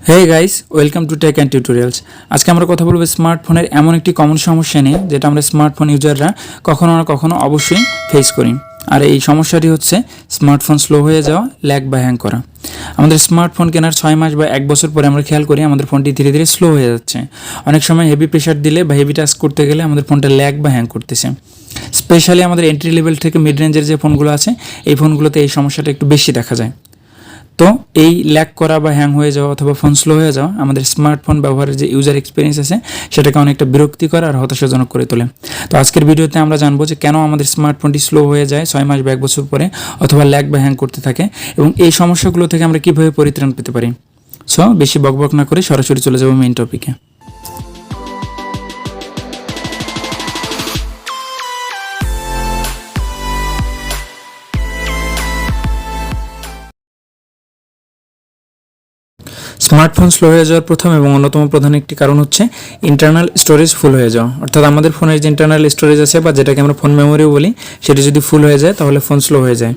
Hey guys, welcome to tech and tutorials. আজকে আমরা কথা বলবো স্মার্টফোনের এমন একটি কমন সমস্যা নিয়ে যেটা আমরা স্মার্টফোন ইউজাররা কখনো না কখনো অবশ্যই ফেস করি। আর এই সমস্যাটি হচ্ছে স্মার্টফোন স্লো হয়ে যাওয়া, ল্যাগ বা হ্যাং করা। আমাদের স্মার্টফোন কেনার 6 মাস বা 1 বছর পরে আমরা খেয়াল করি আমাদের ফোনটি ধীরে ধীরে স্লো হয়ে যাচ্ছে। অনেক সময় হেভি প্রেশার দিলে বা হেভি টাস্ক করতে গেলে আমাদের ফোনটা ল্যাগ বা হ্যাং করতেছে। স্পেশালি আমাদের এন্ট্রি লেভেল থেকে মিড রেঞ্জের যে ফোনগুলো আছে এই ফোনগুলোতে এই সমস্যাটা একটু বেশি দেখা যায়। তো এই ল্যাগ করা বা হ্যাং হয়ে যাওয়া অথবা ফোন স্লো হয়ে যাওয়া আমাদের স্মার্টফোন ব্যবহারের যে ইউজার এক্সপিরিয়েন্স আছে সেটাকে অনেকটা বিরক্তিকর আর হতাশাজনক করে তোলে। তো আজকের ভিডিওতে আমরা জানবো যে কেন আমাদের স্মার্টফোনটি স্লো হয়ে যায় 6 মাস বা 1 বছর পরে অথবা ল্যাগ বা হ্যাং করতে থাকে এবং এই সমস্যাগুলো থেকে আমরা কীভাবে পরিত্রাণ পেতে পারি। সো বেশি বকবক না করে সরাসরি চলে যাবো মেইন টপিকে। স্মার্টফোন স্লো হয়ে যাওয়ার প্রথম এবং অন্যতম প্রধান একটি কারণ হচ্ছে ইন্টারনাল স্টোরেজ ফুল হয়ে যাওয়া। অর্থাৎ আমাদের ফোনের যে ইন্টারনাল স্টোরেজ আছে বা যেটাকে আমরা ফোন মেমোরিও বলি সেটা যদি ফুল হয়ে যায় তাহলে ফোন স্লো হয়ে যায়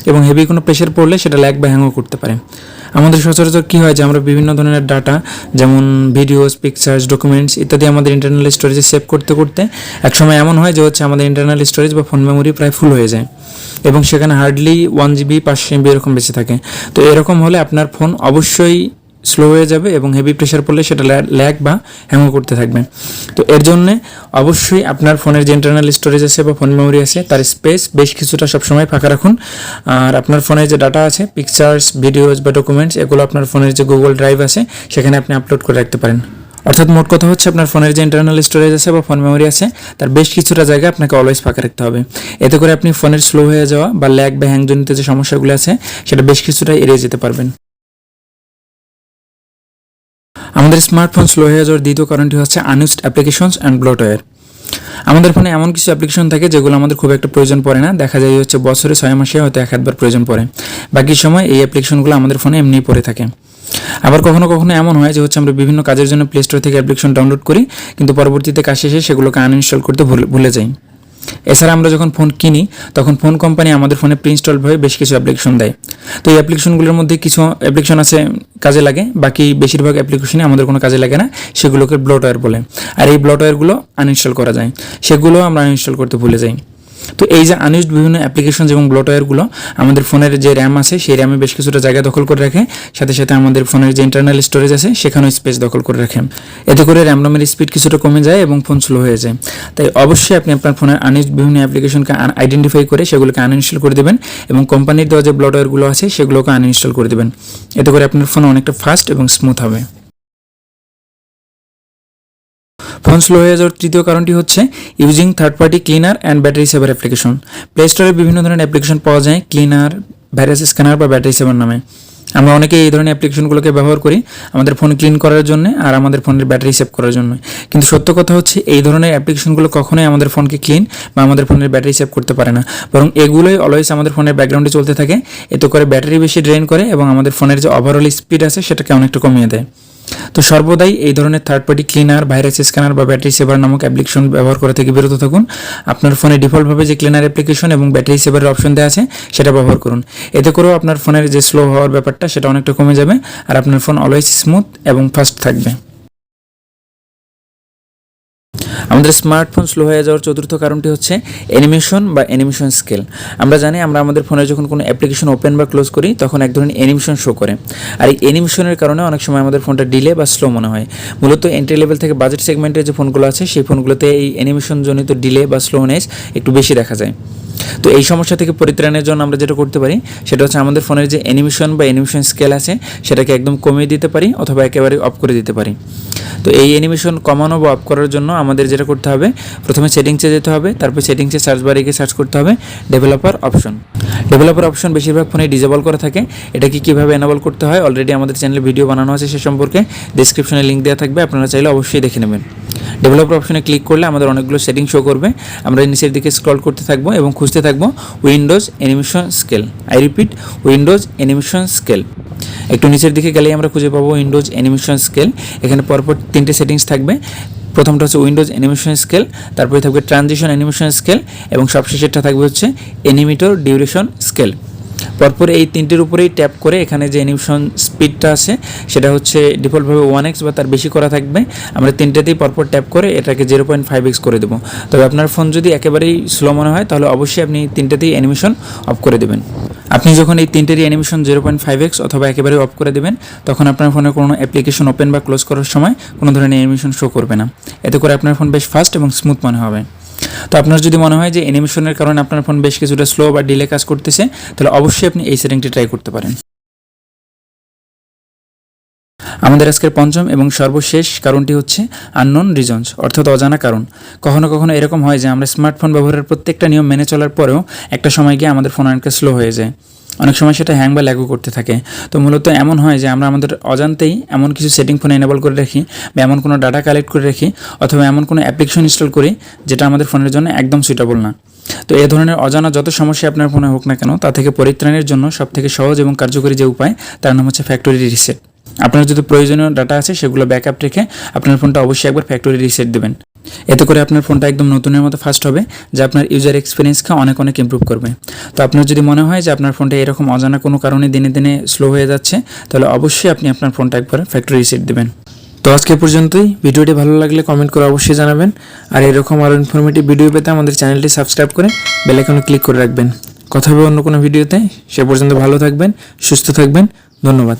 এবং হেভি কোনো প্রেশার পড়লে সেটা ল্যাগ বা হ্যাংও করতে পারে। আমাদের সচরাচর কী হয় যে আমরা বিভিন্ন ধরনের ডাটা যেমন ভিডিওস, পিকচার্স, ডকুমেন্টস ইত্যাদি আমাদের ইন্টারনাল স্টোরেজে সেভ করতে করতে একসময় এমন হয় যে আমাদের ইন্টারনাল স্টোরেজ বা ফোন মেমোরি প্রায় ফুল হয়ে যায় এবং সেখানে হার্ডলি 1 GB 500 MB এরকম বেঁচে থাকে। তো এরকম হলে আপনার ফোন অবশ্যই স্লো হয়ে যাবে এবং হেভি প্রেশার পড়লে সেটা ল্যাগ বা হ্যাংও করতে থাকবে। তো এর জন্যে অবশ্যই আপনার ফোনের যে ইন্টারনাল স্টোরেজ আছে বা ফোন মেমোরি আছে তার স্পেস বেশ কিছুটা সবসময় ফাঁকা রাখুন। আর আপনার ফোনের যে ডাটা আছে, পিকচার্স, ভিডিওস বা ডকুমেন্টস, এগুলো আপনার ফোনের যে গুগল ড্রাইভ আছে সেখানে আপনি আপলোড করে রাখতে পারেন। অর্থাৎ মোট কথা হচ্ছে আপনার ফোনের যে ইন্টারনাল স্টোরেজ আছে বা ফোন মেমোরি আছে তার বেশ কিছুটা জায়গা আপনাকে অলওয়েজ ফাঁকা রাখতে হবে। এতে করে আপনি ফোনের স্লো হয়ে যাওয়া বা ল্যাগ বা হ্যাংজনিত যে সমস্যাগুলো আছে সেটা বেশ কিছুটা এড়িয়ে যেতে পারবেন। আমাদের স্মার্টফোন স্লো হয়ে যাওয়ার দ্বিতীয় কারণটি হচ্ছে আনইউজড অ্যাপ্লিকেশনস অ্যান্ড ব্লোটওয়্যার। আমাদের ফোনে এমন কিছু অ্যাপ্লিকেশন থাকে যেগুলো আমাদের খুব একটা প্রয়োজন পড়ে না, দেখা যায় বছরে 6 মাসে হয়তো 1-2 প্রয়োজন পড়ে, বাকি সময় এই অ্যাপ্লিকেশনগুলো আমাদের ফোনে এমনিই পড়ে থাকে। আবার কখনো কখনো এমন হয় যে আমরা বিভিন্ন কাজের জন্য প্লে স্টোর থেকে অ্যাপ্লিকেশন ডাউনলোড করি কিন্তু পরবর্তীতে কাজ শেষে সেগুলোকে আনইনস্টল করতে ভুলে যাই। এছাড়া আমরা যখন ফোন কিনি তখন ফোন কোম্পানি আমাদের ফোনে প্রি-ইনস্টলভাবে বেশ কিছু অ্যাপ্লিকেশন দেয়। তো এই অ্যাপ্লিকেশনগুলোর মধ্যে কিছু অ্যাপ্লিকেশন আছে কাজে লাগে, বাকি বেশিরভাগ অ্যাপ্লিকেশনই আমাদের কোনো কাজে লাগে না, সেগুলোকে ব্লোটওয়্যার বলে। আর এই ব্লোটওয়্যারগুলো আনইনস্টল করা যায়, সেগুলো আমরা আনইনস্টল করতে ভুলে যাই। তো এই যে আনইউজড বিভিন্ন অ্যাপ্লিকেশন এবং ব্লোটওয়্যারগুলো আমাদের ফোনের যে র্যাম আছে সেই র্যামে বেশ কিছুটা জায়গা দখল করে রাখে, সাথে সাথে আমাদের ফোনের যে ইন্টারনাল স্টোরেজ আছে সেখানেও স্পেস দখল করে রাখে। এতে করে র্যাম রমের স্পিড কিছুটা কমে যায় এবং ফোন স্লো হয়ে যায়। তাই অবশ্যই আপনি আপনার ফোনের আনইউজড বিভিন্ন অ্যাপ্লিকেশনকে আইডেন্টিফাই করে সেগুলোকে আনইনস্টল করে দেবেন এবং কোম্পানির দেওয়া যে ব্লোটওয়্যারগুলো আছে সেগুলোকে আনইনস্টল করে দেবেন। এতে করে আপনার ফোন অনেকটা ফাস্ট এবং স্মুথ হবে। ফোন স্লো হয়ে যাওয়ার তৃতীয় কারণটি হচ্ছে using third party cleaner and battery saver application. Play স্টোরে বিভিন্ন ধরনের অ্যাপ্লিকেশন পাওয়া যায় ক্লিনার, ভাইরাস স্ক্যানার বা ব্যাটারি সেভার নামে। আমরা অনেকে এই ধরনের অ্যাপ্লিকেশনগুলোকে ব্যবহার করি আমাদের ফোন ক্লিন করার জন্য আর আমাদের ফোনের ব্যাটারি সেভ করার জন্য। কিন্তু সত্য কথা হচ্ছে এই ধরনের অ্যাপ্লিকেশনগুলো কখনোই আমাদের ফোনকে ক্লিন বা আমাদের ফোনের ব্যাটারি সেভ করতে পারে না, বরং এগুলোই অলওয়েজ আমাদের ফোনের ব্যাকগ্রাউন্ডে চলতে থাকে। এতে করে ব্যাটারি বেশি ড্রেন করে এবং আমাদের ফোনের যে ওভারঅল স্পিড আছে সেটাকে অনেকটা কমিয়ে দেয়। তো সর্বদাই এই ধরনের third party cleaner, virus scanner বা ব্যাটারি সেভার নামক অ্যাপ্লিকেশন ব্যবহার করা থেকে বিরত থাকুন। আপনার ফোনে ডিফল্টভাবে যে ক্লিনার অ্যাপ্লিকেশন এবং ব্যাটারি সেভারের অপশন দেওয়া আছে সেটা ব্যবহার করুন। এতে করেও আপনার ফোনের যে স্লো হওয়ার ব্যাপারটা সেটা অনেকটা কমে যাবে আর আপনার ফোন অলওয়েজ স্মুথ এবং ফাস্ট থাকবে। আমাদের স্মার্টফোন স্লো হয়ে যাওয়ার চতুর্থ কারণটি হচ্ছে অ্যানিমেশন বা অ্যানিমেশন স্কেল। আমরা জানি আমরা আমাদের ফোনে যখন কোনো অ্যাপ্লিকেশন ওপেন বা ক্লোজ করি তখন এক ধরনের অ্যানিমেশন শো করে, আর এই অ্যানিমেশনের কারণে অনেক সময় আমাদের ফোনটা ডিলে বা স্লো মনে হয়। মূলত এন্ট্রি লেভেল থেকে বাজেট সেগমেন্টের যে ফোনগুলো আছে সেই ফোনগুলোতে এই অ্যানিমেশনজনিত ডিলে বা স্লোনেস একটু বেশি দেখা যায়। তো এই সমস্যা থেকে পরিত্রাণের জন্য আমরা যেটা করতে পারি সেটা হচ্ছে আমাদের ফোনের যে অ্যানিমেশন বা অ্যানিমেশন স্কেল আছে সেটাকে একদম কমিয়ে দিতে পারি অথবা একেবারে অফ করে দিতে পারি। তো এই অ্যানিমেশন কমানো বা অফ করার জন্য আমাদের যেটা করতে হবে, প্রথমে সেটিংসে যেতে হবে, তারপর সেটিংসে সার্চ বারে গিয়ে সার্চ করতে হবে ডেভেলপার অপশন। ডেভেলপার অপশন বেশিরভাগ ফোনে ডিসেবল করা থাকে। এটাকে কীভাবে এনেবল করতে হয় অলরেডি আমাদের চ্যানেলে ভিডিও বানানো আছে, সে সম্পর্কে ডেসক্রিপশনে লিঙ্ক দেওয়া থাকবে, আপনারা চাইলে অবশ্যই দেখে নেবেন। ডেভেলপার অপশনে ক্লিক করলে আমাদের অনেকগুলো সেটিং শো করবে। আমরা নিচের দিকে স্ক্রল করতে থাকবো এবং খুঁজতে থাকবো Windows animation scale. I repeat, Windows animation scale. একটু নিচের দিকে গেলেই আমরা খুঁজে পাবো উইন্ডোজ অ্যানিমেশন স্কেল। এখানে পরপর 3টে সেটিংস থাকবে। প্রথমটা হচ্ছে উইন্ডোজ অ্যানিমেশন স্কেল, তারপরে থাকবে ট্রানজিশন অ্যানিমেশন স্কেল এবং সবশেষেরটা থাকবে হচ্ছে অ্যানিমেটর ডিউরেশন স্কেল। পরপর এই তিনটির উপরেই ট্যাপ করে এখানে যে অ্যানিমেশন স্পিডটা আছে সেটা হচ্ছে ডিফল্টভাবে 1x বা তার বেশি করা থাকবে। আমরা তিনটাতেই পরপর ট্যাপ করে এটাকে 0.5x করে দেবো। তবে আপনার ফোন যদি একেবারেই স্লো মনে হয় তাহলে অবশ্যই আপনি তিনটাতেই অ্যানিমেশন অফ করে দেবেন। আপনি যখন এই তিনটেরই অ্যানিমেশন 0.5x অথবা একেবারে অফ করে দেবেন তখন আপনার ফোনে কোনো অ্যাপ্লিকেশন ওপেন বা ক্লোজ করার সময় কোনো ধরনের অ্যানিমেশন শো করবে না। এতে করে আপনার ফোন বেশ ফাস্ট এবং স্মুথ মনে হবে। তো আপনার যদি মনে হয় যে অ্যানিমেশনের কারণে আপনার ফোন বেশ কিছুটা স্লো বা ডিলে কাজ করতেছে তাহলে অবশ্যই আপনি এই সেটিংটি ট্রাই করতে পারেন। আমাদের আজকের পঞ্চম এবং সর্বশেষ কারণটি হচ্ছে আননোন রিজনস, অর্থাৎ অজানা কারণ। কখনো কখনো এরকম হয় যে আমরা স্মার্টফোন ব্যবহারের প্রত্যেকটা নিয়ম মেনে চলার পরেও একটা সময় গিয়ে আমাদের ফোন অনেকটা স্লো হয়ে যায়। অনেক সময় সেটা হ্যাং বা ল্যাগও করতে থাকে। তো মূলত এমন হয় যে আমরা আমাদের অজান্তেই এমন কিছু সেটিং ফোনে এনেবল করে রাখি বা এমন কোনো ডাটা কালেক্ট করে রাখি অথবা এমন কোনো অ্যাপ্লিকেশন ইনস্টল করি যেটা আমাদের ফোনের জন্য একদম সুইটেবল না। তো এ ধরনের অজানা যত সমস্যা আপনার ফোনে হোক না কেন তা থেকে পরিত্রাণের জন্য সবথেকে সহজ এবং কার্যকরী যে উপায় তার নাম হচ্ছে ফ্যাক্টরি রিসেট। আপনার যদি প্রয়োজনীয় ডাটা আছে সেগুলো ব্যাকআপ রেখে আপনার ফোনটা অবশ্যই একবার ফ্যাক্টরি রিসেট দেবেন। এতে করে আপনার ফোনটা একদম নতুনের মতো ফাস্ট হবে, যা আপনার ইউজার এক্সপিরিয়েন্সকে অনেক অনেক ইমপ্রুভ করবে। তো আপনার যদি মনে হয় যে আপনার ফোনটা এরকম অজানা কোনো কারণে দিনে দিনে স্লো হয়ে যাচ্ছে তাহলে অবশ্যই আপনি আপনার ফোনটা একবার ফ্যাক্টরি রিসেট দেবেন। তো আজকে পর্যন্তই। ভিডিওটি ভালো লাগলে কমেন্ট করে অবশ্যই জানাবেন। আর এরকম আরও ইনফরমেটিভ ভিডিও পেতে আমাদের চ্যানেলটি সাবস্ক্রাইব করে বেল আইকনে ক্লিক করে রাখবেন। কথা হবে অন্য কোনো ভিডিওতে। সে পর্যন্ত ভালো থাকবেন, সুস্থ থাকবেন। ধন্যবাদ।